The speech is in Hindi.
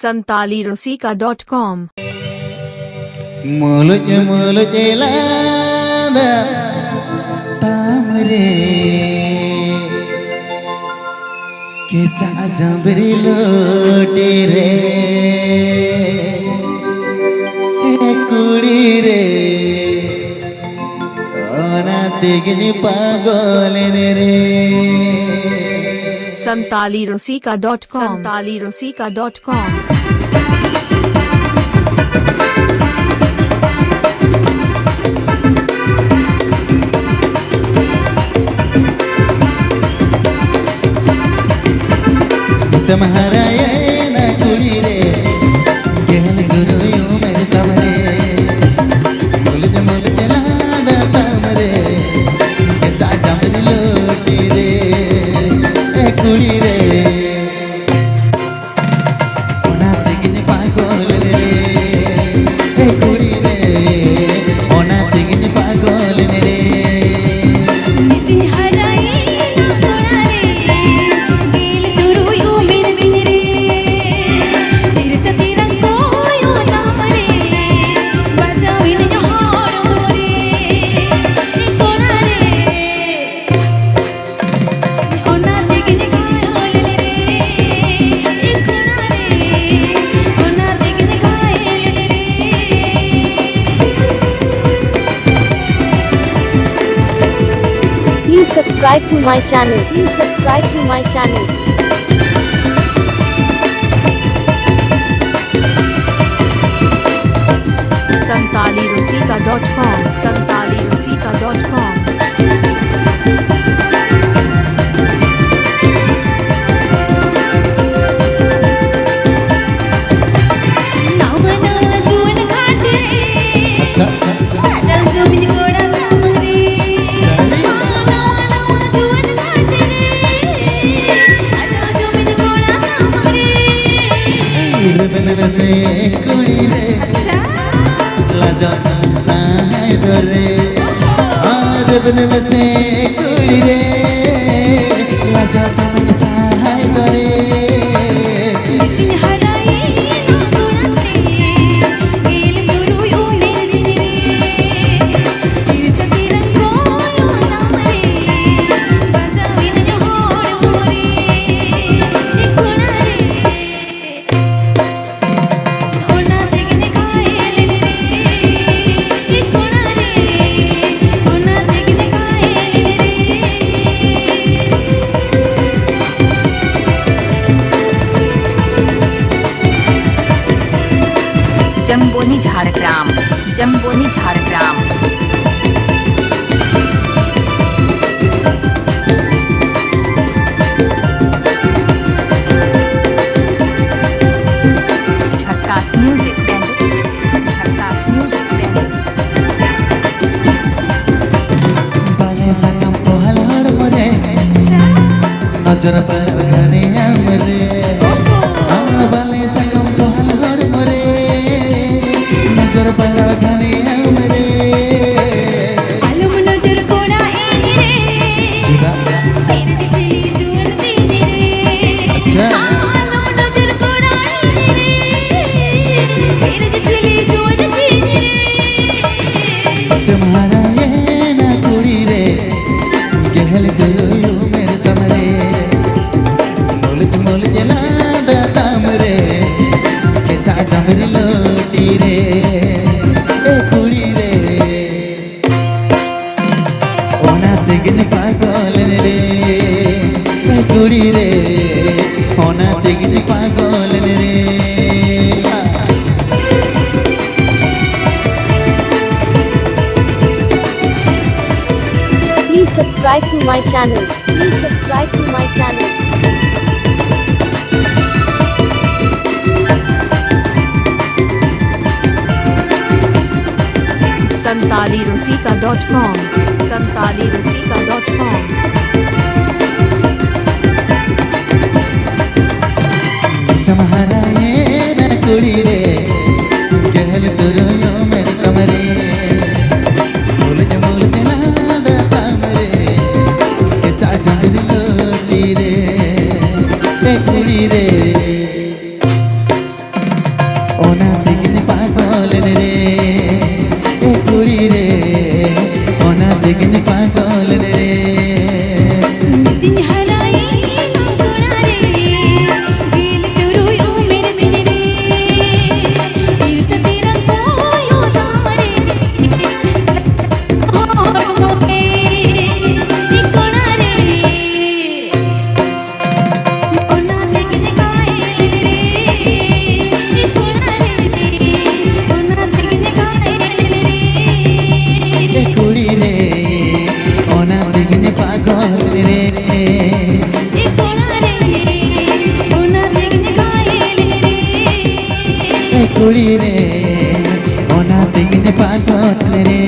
santalirosika.com mulutnya lada tamre keca jambri loti re kudi re ona tegini pagol re santalirosika.com तुम्हाराया ना कुड़ी रे गेल गुरु यूं मेरे तमरे मुलज लादा तमरे के चाचा मेरी लोटी रे ए कुड़ी रे ओना तेगिनी पागल रे ए कुड़ी रे ओना तेगिनी पागल रे Subscribe to my channel. Please subscribe to my channel. santalirosika.com बनवसे कुड़ी रे लाजा साय रे और बनवसे कुड़ी रे लाजा साय रे जम्बोनी झारग्राम झक्कास म्यूजिक बैंड बाले सकम पोहल हर मरे नजर पर घरे हमरे बाले सकम पोहल हर मरे नजर पर घरे हमरे आलम नजर कोड़ा एनी रे तेरे दिली जुल दीदी रे अच्छा आलम नजर कोड़ा एनी रे तेरे दिली जुल दीदी रे तुम्हारा ये ना कुड़ी रे गेल गुरु यूं मेरे तमरे मुलज लादा तमरे के चाचा मेरी लोटी रे ए कुड़ी रे ओना तेगिन पागल रे ए कुड़ी रे ओना तेगिन पागल रे Please subscribe to my channel. Please subscribe to my channel. santalirosika.com तुम्हारा ये ना कुड़ी रे गेल गुरु यूं मेरे तमरे मुलज लादा तमरे के चाचा मेरी लोटी रे ए कुड़ी रे অনা দেখিলে পাগল রে এ কুড়ি রে অনা দেখিলে পাগল রে दिन हराई ना गुना रे दिल तुरु यू मेरे दिल रे दिल च तेरा कोयो तारे और मोके गुना रे ओना देखने कायल रे गुना रे ओना देखने कायल रे এ কুড়ি রে অনা দেখিলে পাগল রে কুড়ি রে অনা দেখিলে পাগল রে